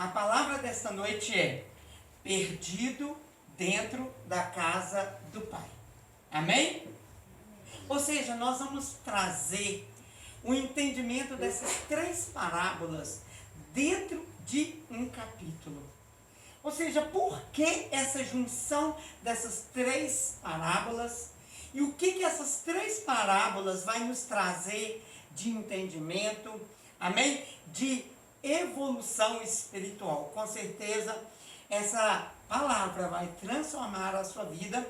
A palavra desta noite é perdido dentro da casa do Pai. Amém? Ou seja, nós vamos trazer o entendimento dessas 3 parábolas dentro de um capítulo. Ou seja, por que essa junção dessas 3 parábolas e o que essas 3 parábolas vai nos trazer de entendimento, amém? De evolução espiritual. Com certeza, essa palavra vai transformar a sua vida,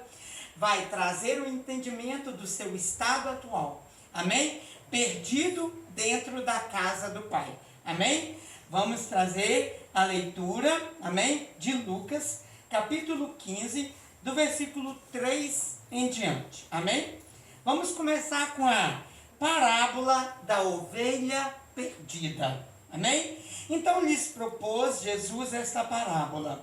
vai trazer o entendimento do seu estado atual, amém? Perdido dentro da casa do Pai, amém? Vamos trazer a leitura, amém? De Lucas, capítulo 15, do versículo 3 em diante, amém? Vamos começar com a parábola da ovelha perdida, amém? Então lhes propôs Jesus esta parábola.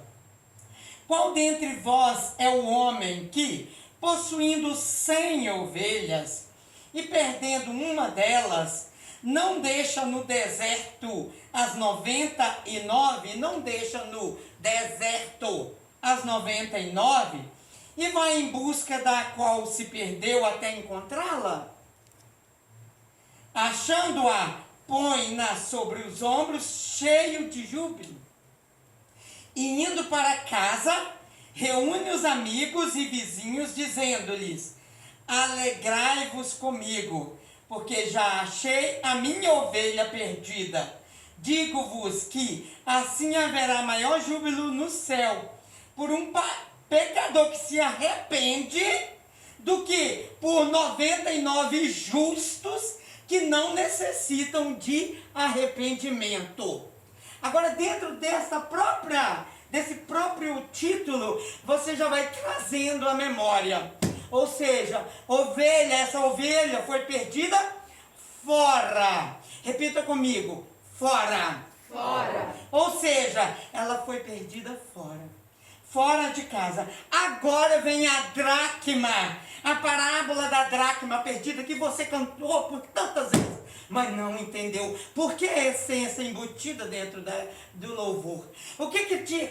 Qual dentre vós é o homem que, possuindo 100 ovelhas e perdendo uma delas, não deixa no deserto as 99, não deixa no deserto as 99 e vai em busca da qual se perdeu até encontrá-la? Achando-a, põe-na sobre os ombros, cheio de júbilo. E indo para casa, reúne os amigos e vizinhos, dizendo-lhes: alegrai-vos comigo, porque já achei a minha ovelha perdida. Digo-vos que assim haverá maior júbilo no céu por um pecador que se arrepende do que por 99 justos que não necessitam de arrependimento. Agora, dentro desse próprio título, você já vai trazendo a memória. Ou seja, essa ovelha foi perdida fora. Repita comigo, fora. Fora. Ou seja, ela foi perdida fora. Fora de casa. Agora vem a dracma. A parábola da dracma perdida que você cantou por tantas vezes, mas não entendeu. Por que a essência embutida dentro do louvor? O que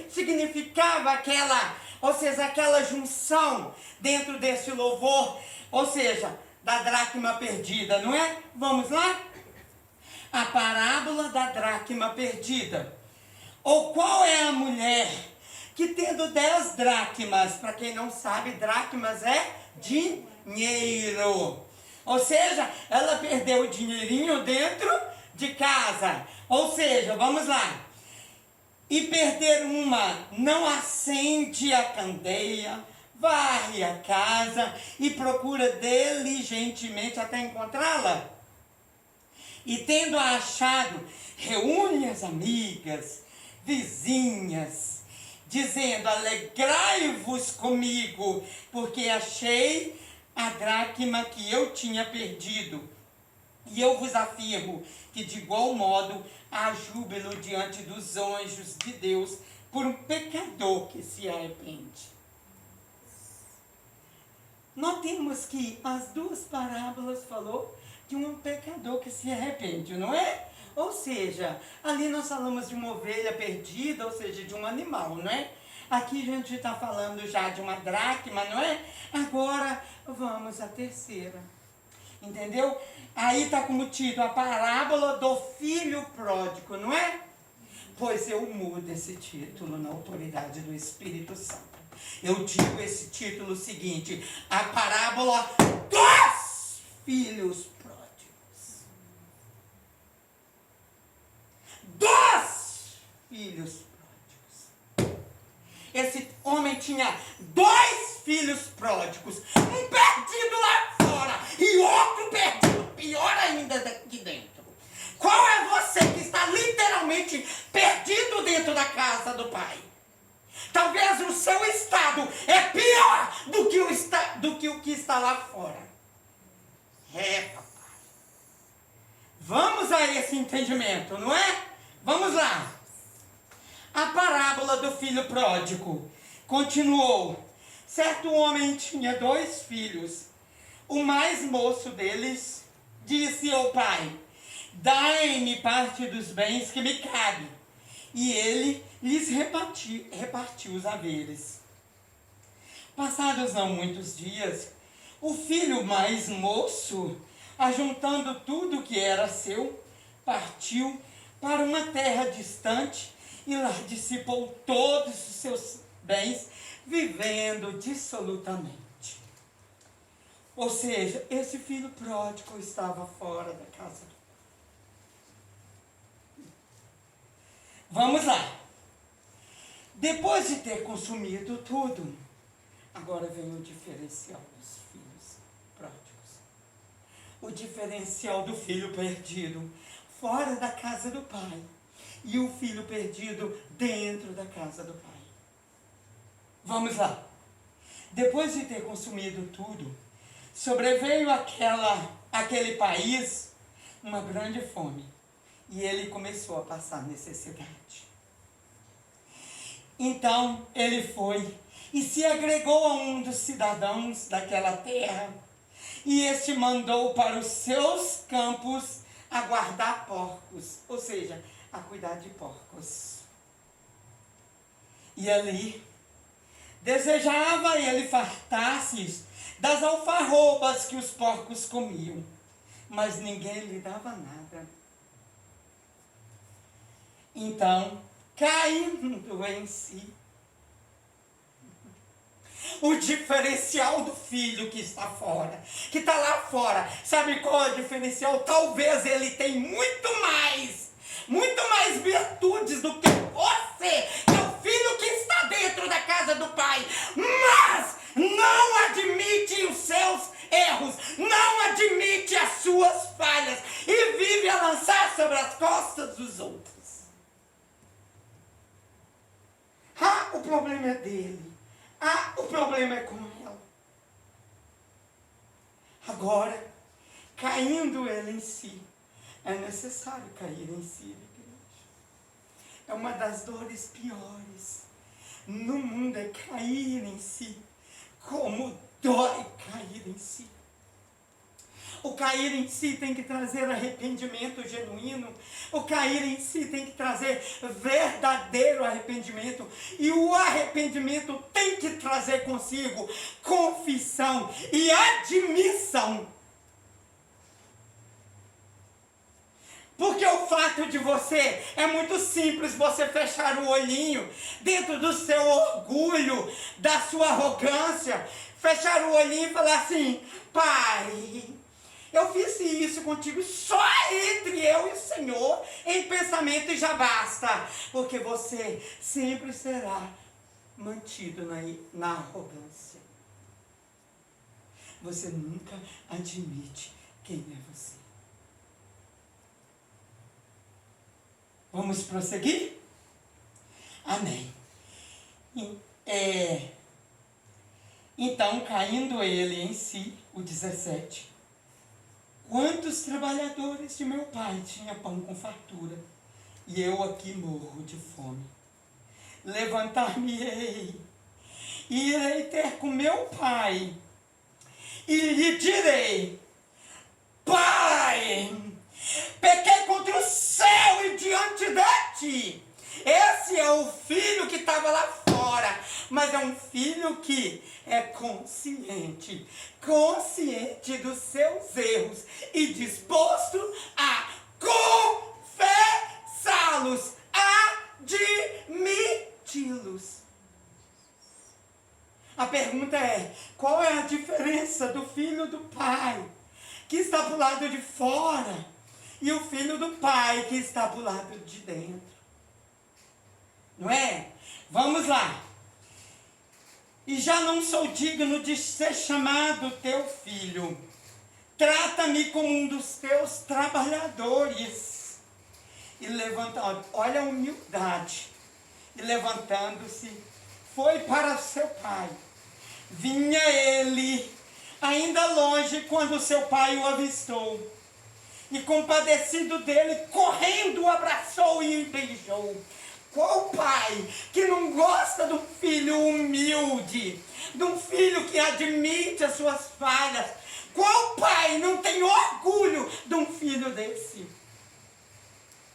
significava aquela junção dentro desse louvor? Ou seja, da dracma perdida, não é? Vamos lá? A parábola da dracma perdida. Ou qual é a mulher que tendo 10 dracmas, para quem não sabe, dracmas é dinheiro. Ou seja, ela perdeu o dinheirinho dentro de casa. Ou seja, vamos lá. E perder uma, não acende a candeia, varre a casa e procura diligentemente até encontrá-la. E tendo a achado, reúne as amigas, vizinhas, dizendo: alegrai-vos comigo, porque achei a dracma que eu tinha perdido. E eu vos afirmo que de igual modo há júbilo diante dos anjos de Deus por um pecador que se arrepende. Notemos que as 2 parábolas falou de um pecador que se arrepende, não é? Ou seja, ali nós falamos de uma ovelha perdida, ou seja, de um animal, não é? Aqui a gente está falando já de uma dracma, não é? Agora vamos à terceira. Entendeu? Aí está como título a parábola do filho pródigo, não é? Pois eu mudo esse título na autoridade do Espírito Santo. Eu digo esse título seguinte: a parábola dos filhos pródigos. Dos filhos pródigos. Esse homem tinha 2 filhos pródigos, um perdido lá fora e outro perdido, pior ainda, daqui dentro. Qual é você que está literalmente perdido dentro da casa do Pai? Talvez o seu estado é pior do que o que está lá fora. Papai. Vamos a esse entendimento, não é? Vamos lá. A parábola do filho pródigo continuou. Certo homem tinha 2 filhos. O mais moço deles disse ao pai: dai-me parte dos bens que me cabe. e ele lhes repartiu os haveres. Passados não muitos dias, o filho mais moço, ajuntando tudo que era seu, partiu para uma terra distante e lá dissipou todos os seus bens, vivendo dissolutamente. Ou seja, esse filho pródigo estava fora da casa do pai. Vamos lá. Depois de ter consumido tudo, agora vem o diferencial dos filhos pródigos. O diferencial do filho perdido fora da casa do pai e o filho perdido dentro da casa do pai. Vamos lá. Depois de ter consumido tudo, sobreveio aquele país uma grande fome e ele começou a passar necessidade. Então ele foi e se agregou a um dos cidadãos daquela terra, e este mandou para os seus campos a guardar porcos, ou seja, a cuidar de porcos. E ali desejava ele fartar-se das alfarrobas que os porcos comiam, mas ninguém lhe dava nada. Então, caindo em si, o diferencial do filho que está fora, que está lá fora, sabe qual é o diferencial? Talvez ele tenha muito mais virtudes do que você, que é o filho que está dentro da casa do pai, mas não admite os seus erros, não admite as suas falhas e vive a lançar sobre as costas dos outros. O problema é dele. O problema é com ela. Agora, caindo ele em si, é necessário cair em si, igreja. É uma das dores piores no mundo, é cair em si. Como dói cair em si. O cair em si tem que trazer arrependimento genuíno. O cair em si tem que trazer verdadeiro arrependimento. E o arrependimento tem que trazer consigo confissão e admissão. Porque o fato de você, é muito simples você fechar o olhinho dentro do seu orgulho, da sua arrogância, fechar o olhinho e falar assim: pai, eu fiz isso contigo só entre eu e o Senhor, em pensamento, e já basta. Porque você sempre será mantido na arrogância. Você nunca admite quem é você. Vamos prosseguir? Amém. Então, caindo ele em si, o 17... Quantos trabalhadores de meu pai tinha pão com fartura, e eu aqui morro de fome. Levantar-me-ei, e irei ter com meu pai, e lhe direi: Pai, pequei contra o céu e diante de ti. Esse é o filho que estava lá fora, mas é um filho que é consciente dos seus erros e disposto a confessá-los, admiti-los. A pergunta é: qual é a diferença do filho do pai que está para o lado de fora e o filho do pai que está para o lado de dentro? Não é? Vamos lá. E já não sou digno de ser chamado teu filho. Trata-me como um dos teus trabalhadores. E levantando, olha a humildade. E levantando-se, foi para seu pai. Vinha ele, ainda longe, quando seu pai o avistou. E compadecido dele, correndo, o abraçou e o beijou. Qual pai que não gosta de um filho humilde, de um filho que admite as suas falhas? Qual pai não tem orgulho de um filho desse?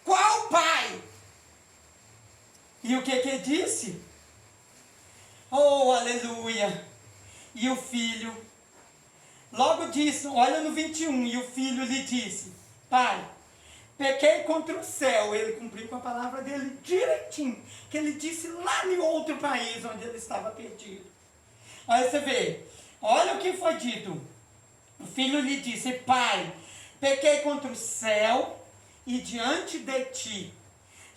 Qual pai? E o que disse? Oh, aleluia! E o filho, logo disse, olha no 21, e o filho lhe disse, pai, pequei contra o céu. Ele cumpriu com a palavra dele direitinho, que ele disse lá em outro país onde ele estava perdido. Aí você vê, olha o que foi dito. O filho lhe disse, pai, pequei contra o céu e diante de ti.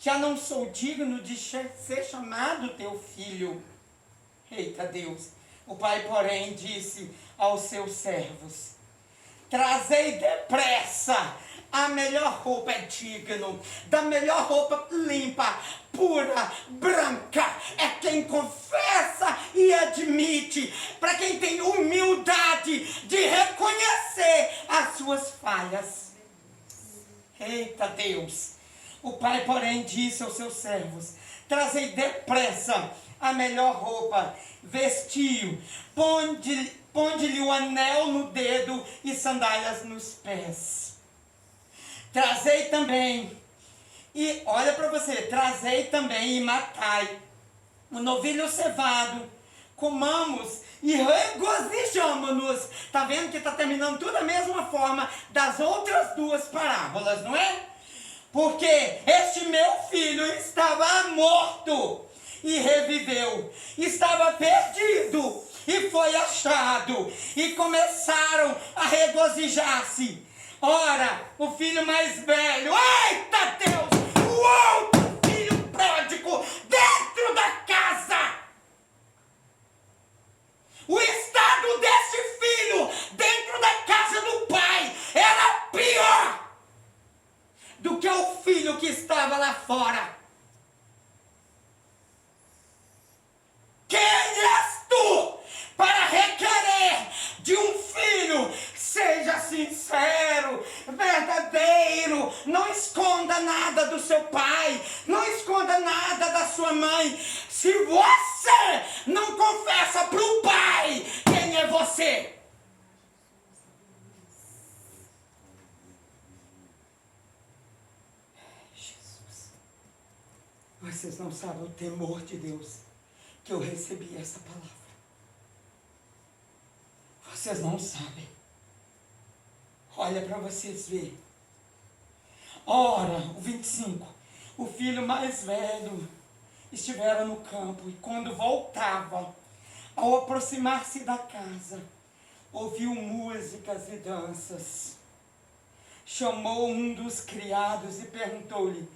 Já não sou digno de ser chamado teu filho. Eita Deus. O pai, porém, disse aos seus servos, trazei depressa a melhor roupa digno, da melhor roupa limpa, pura, branca. É quem confessa e admite, para quem tem humildade de reconhecer as suas falhas. Eita Deus. O pai, porém, disse aos seus servos, trazei depressa a melhor roupa, vestiu, ponde-lhe o anel no dedo e sandálias nos pés. Trazei também, e olha para você, trazei também e matai o novilho cevado, comamos e regozijamo-nos. Está vendo que está terminando tudo da mesma forma das outras duas parábolas, não é? Porque este meu filho estava morto e reviveu, estava perdido e foi achado, e começaram a regozijar-se. Ora, o filho mais velho, eita Deus, o outro filho pródigo dentro da casa. O estado desse filho dentro da casa do pai era pior do que o filho que estava lá fora. Quem és tu para requerer de um filho? Seja sincero, verdadeiro, não esconda nada do seu pai, não esconda nada da sua mãe. Se você não confessa para o pai quem é você, vocês não sabem o temor de Deus que eu recebi essa palavra. Vocês não sabem. Olha para vocês verem. Ora, o 25. O filho mais velho estivera no campo e quando voltava, ao aproximar-se da casa, ouviu músicas e danças. Chamou um dos criados e perguntou-lhe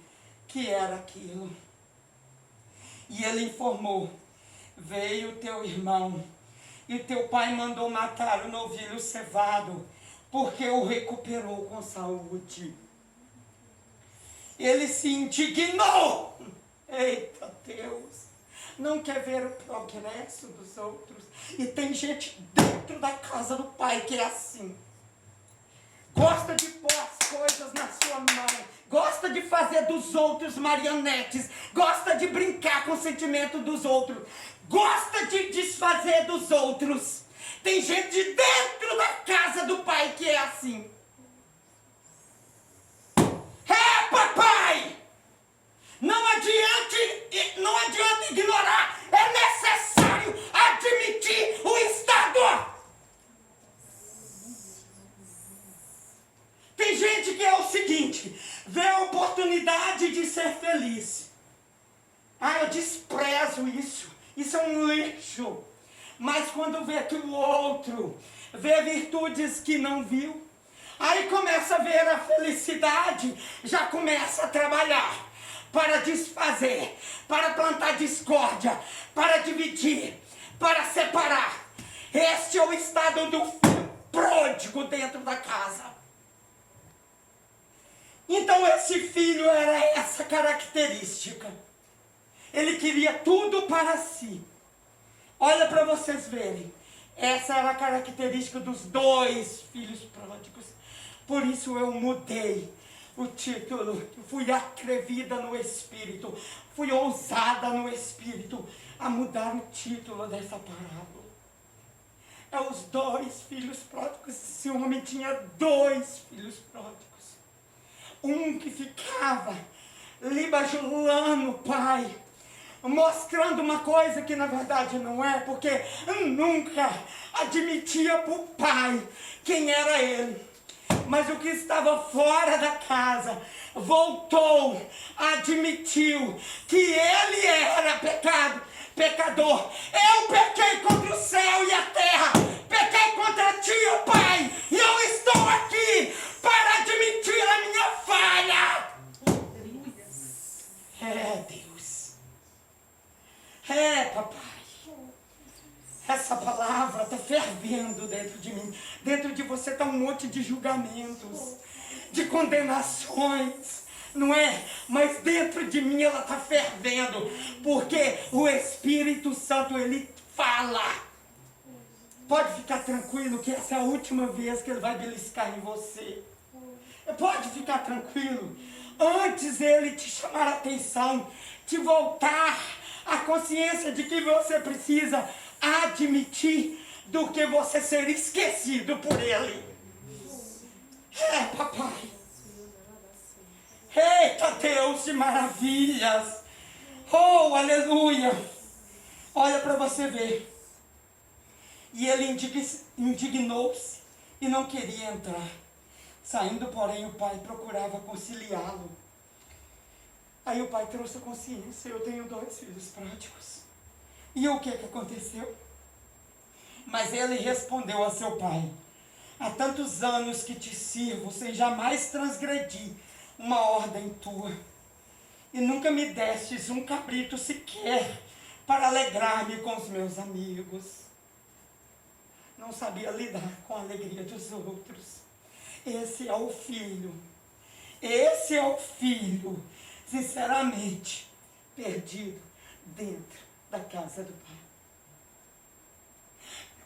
que era aquilo. E ele informou, veio teu irmão, e teu pai mandou matar o novilho cevado, porque o recuperou com saúde. Ele se indignou. Eita Deus, não quer ver o progresso dos outros. E tem gente dentro da casa do pai que é assim. Gosta de pôr as coisas na sua mão, gosta de fazer dos outros marionetes, gosta de brincar com o sentimento dos outros, gosta de desfazer dos outros. Tem gente de dentro da casa do pai que é assim. É, papai! Não adianta ignorar, é necessário admitir o estado. Tem gente que é o seguinte, vê a oportunidade de ser feliz. Ah, eu desprezo isso. Isso é um lixo. Mas quando vê que o outro vê virtudes que não viu, aí começa a ver a felicidade, já começa a trabalhar para desfazer, para plantar discórdia, para dividir, para separar. Este é o estado do filho pródigo dentro da casa. Então esse filho era essa característica. Ele queria tudo para si. Olha para vocês verem. Essa era a característica dos dois filhos pródigos. Por isso eu mudei o título. Fui atrevida no espírito. Fui ousada no espírito a mudar o título dessa parábola. É os dois filhos pródigos. Esse homem tinha dois filhos pródigos. Um que ficava lhe bajulando o pai, mostrando uma coisa que na verdade não é, porque nunca admitia para o pai quem era ele. Mas o que estava fora da casa voltou, admitiu que ele era pecador. Eu pequei contra o céu e a terra, pequei contra ti, ó Pai, e eu estou aqui para admitir a minha falha. É, Deus. É, papai. Essa palavra está fervendo dentro de mim. Dentro de você está um monte de julgamentos, de condenações, não é? Mas dentro de mim ela está fervendo, porque o Espírito Santo, ele fala. Pode ficar tranquilo que essa é a última vez que ele vai beliscar em você. Pode ficar tranquilo. Antes ele te chamar a atenção, te voltar a consciência de que você precisa admitir do que você ser esquecido por ele. É, papai. Eita Deus de maravilhas. Oh, aleluia. Olha para você ver. E ele indignou-se e não queria entrar. Saindo, porém, o pai procurava conciliá-lo. Aí o pai trouxe a consciência. Eu tenho 2 filhos práticos. E o que aconteceu? Mas ele respondeu a seu pai: há tantos anos que te sirvo, sem jamais transgredir uma ordem tua. E nunca me destes um cabrito sequer para alegrar-me com os meus amigos. Não sabia lidar com a alegria dos outros. Esse é o filho. Esse é o filho, sinceramente, perdido dentro da casa do pai.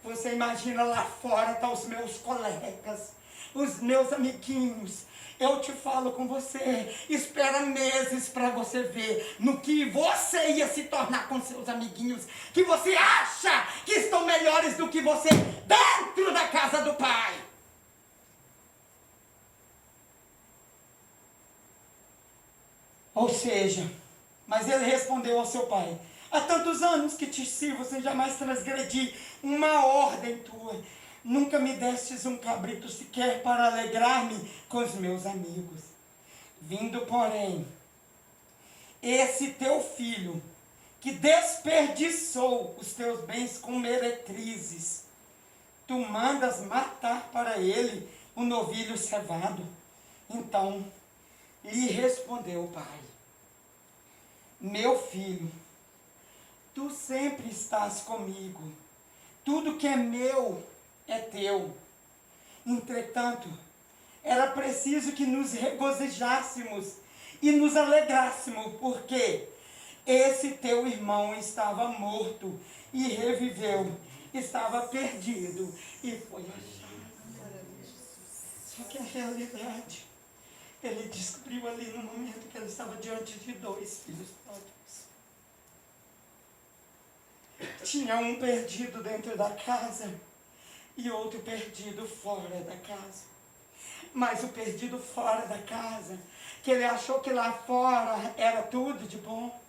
Você imagina lá fora, estão os meus colegas, os meus amiguinhos. Eu te falo com você, espera meses para você ver no que você ia se tornar com seus amiguinhos, que você acha que estão melhores do que você dentro da casa do pai. Ou seja, mas ele respondeu ao seu pai: há tantos anos que te sirvo sem jamais transgredir uma ordem tua. Nunca me destes um cabrito sequer para alegrar-me com os meus amigos. Vindo, porém, esse teu filho, que desperdiçou os teus bens com meretrizes, tu mandas matar para ele o novilho cevado. Então lhe respondeu o pai: meu filho, tu sempre estás comigo, tudo que é meu é teu. Entretanto, era preciso que nos regozijássemos e nos alegrássemos, porque esse teu irmão estava morto e reviveu, estava perdido e foi achado. Só que a realidade, ele descobriu ali no momento que ele estava diante de 2 filhos pródigos. Tinha um perdido dentro da casa e outro perdido fora da casa. Mas o perdido fora da casa, que ele achou que lá fora era tudo de bom,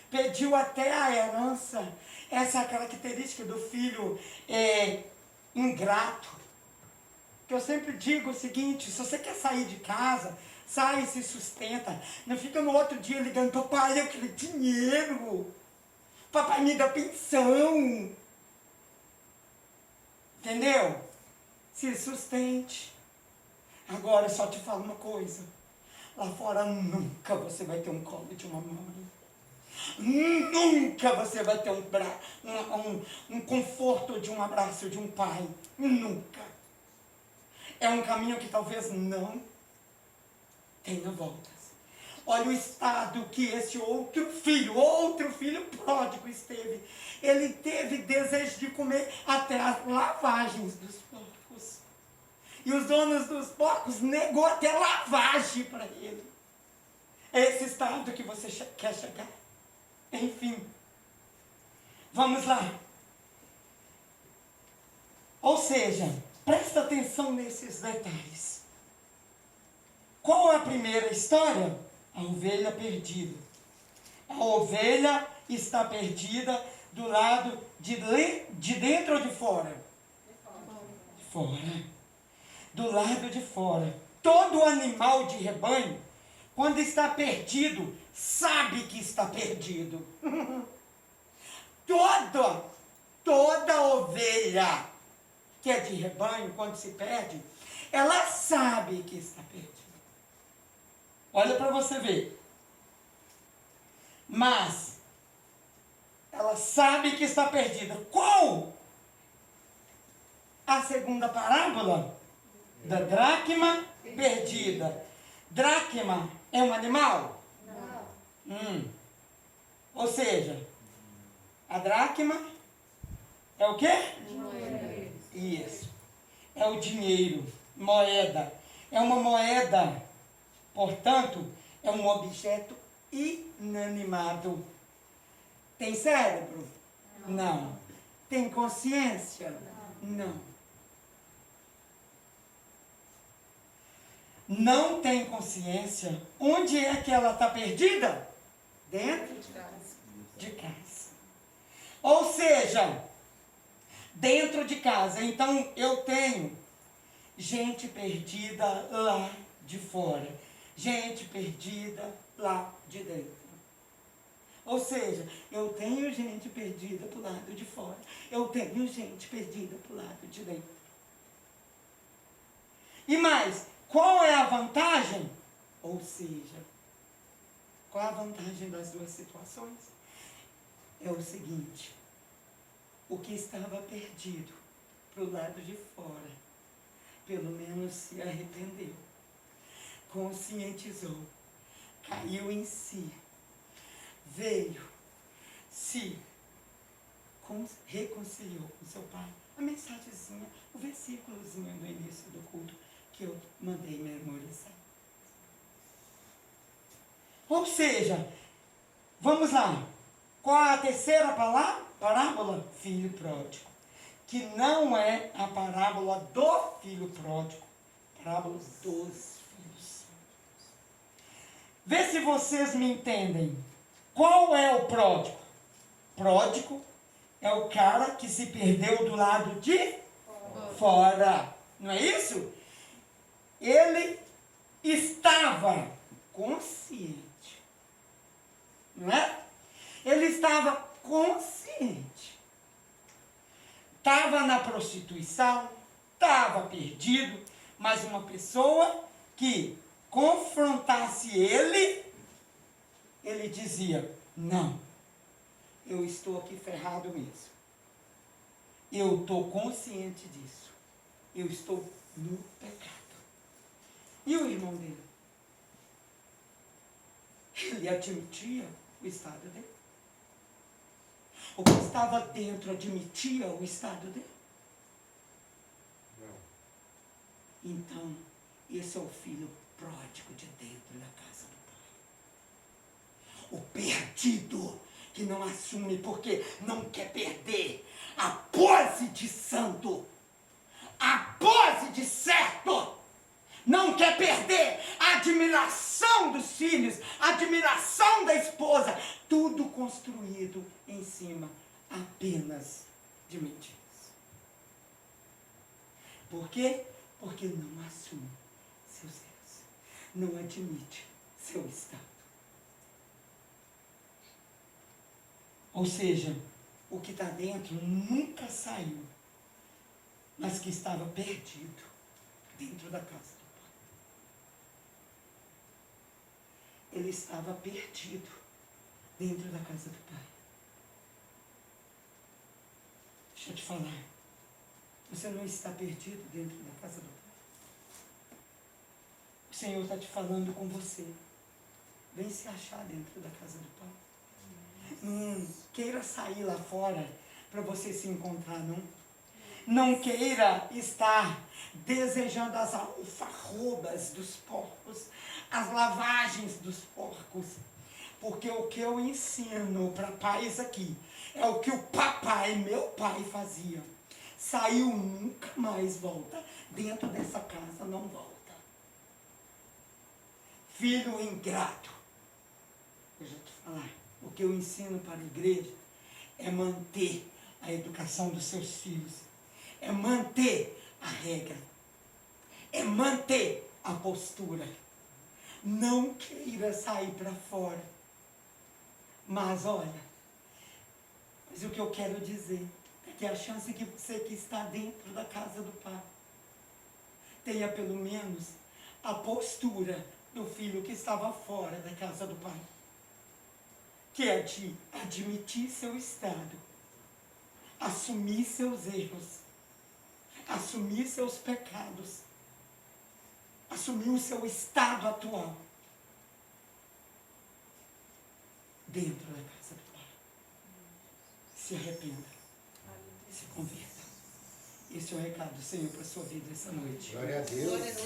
pediu até a herança. Essa é a característica do filho ingrato. Que eu sempre digo o seguinte: se você quer sair de casa, sai e se sustenta. Não fica no outro dia ligando: papai, eu quero dinheiro. Papai, me dá pensão. Entendeu? Se sustente. Agora, eu só te falo uma coisa. Lá fora nunca você vai ter um colo de uma mãe. Nunca você vai ter um conforto de um abraço de um pai. Nunca. É um caminho que talvez não tenha voltas. Olha o estado que esse outro filho pródigo esteve. Ele teve desejo de comer até as lavagens dos porcos. E os donos dos porcos negou até lavagem para ele. É esse estado que você quer chegar. Enfim, vamos lá. Ou seja, presta atenção nesses detalhes. Qual é a primeira história? A ovelha perdida. A ovelha está perdida do lado de dentro ou de fora? De fora. Do lado de fora. Todo animal de rebanho, quando está perdido, sabe que está perdido. Toda ovelha que é de rebanho, quando se perde, ela sabe que está perdida. Olha para você ver. Mas ela sabe que está perdida. Qual a segunda parábola? Da dracma perdida. Dracma é um animal? Não. Ou seja, a dracma é o quê? Dinheiro. Isso. É o dinheiro, moeda. É uma moeda, portanto, é um objeto inanimado. Tem cérebro? Não. Tem consciência? Não. Não tem consciência. Onde é que ela está perdida? Dentro de casa. Ou seja, dentro de casa. Então eu tenho gente perdida lá de fora. Gente perdida lá de dentro. Ou seja, eu tenho gente perdida do lado de fora. Eu tenho gente perdida do lado de dentro. E mais, qual é a vantagem? Ou seja, qual a vantagem das duas situações? É o seguinte: o que estava perdido para o lado de fora, pelo menos se arrependeu, conscientizou, caiu em si, veio, se reconciliou com seu pai. A mensagenzinha, o versículozinho no início do culto que eu mandei memorizar. Ou seja, vamos lá. Qual é a terceira parábola? Filho pródigo. Que não é a parábola do filho pródigo. Parábola dos filhos. Vê se vocês me entendem. Qual é o pródigo? Pródigo é o cara que se perdeu do lado de fora. Não é isso? Ele estava consciente. Não é? Ele estava consciente. Estava na prostituição, estava perdido, mas uma pessoa que confrontasse ele dizia: não, eu estou aqui ferrado mesmo. Eu estou consciente disso. Eu estou no pecado. E o irmão dele? Ele admitia o estado dele. O que estava dentro admitia o estado dele. Não. Então, esse é o filho pródigo de dentro da casa do pai. O perdido que não assume porque não quer perder a pose de santo, a pose de certo. Não quer perder a admiração dos filhos, a admiração da esposa, tudo construído em cima apenas de mentiras. Por quê? Porque não assume seus erros, não admite seu estado. Ou seja, o que está dentro nunca saiu, mas que estava perdido dentro da casa. Ele estava perdido dentro da casa do pai. Deixa eu te falar. Você não está perdido dentro da casa do pai. O Senhor está te falando com você. Vem se achar dentro da casa do pai. Queira sair lá fora para você se encontrar, não. Não queira estar desejando as alfarrobas dos porcos, as lavagens dos porcos. Porque o que eu ensino para pais aqui é o que o papai, meu pai, fazia. Saiu, nunca mais volta. Dentro dessa casa não volta. Filho ingrato. Deixa eu te falar. o que eu ensino para a igreja é manter a educação dos seus filhos, é manter a regra, é manter a postura. Não queira sair para fora. Mas olha, mas o que eu quero dizer é que a chance que você que está dentro da casa do Pai tenha pelo menos a postura do filho que estava fora da casa do Pai, que é de admitir seu estado, assumir seus erros, assumir seus pecados, assumir o seu estado atual dentro da casa do Pai. Se arrependa, se converta. Esse é o recado do Senhor para a sua vida essa noite. Glória a Deus.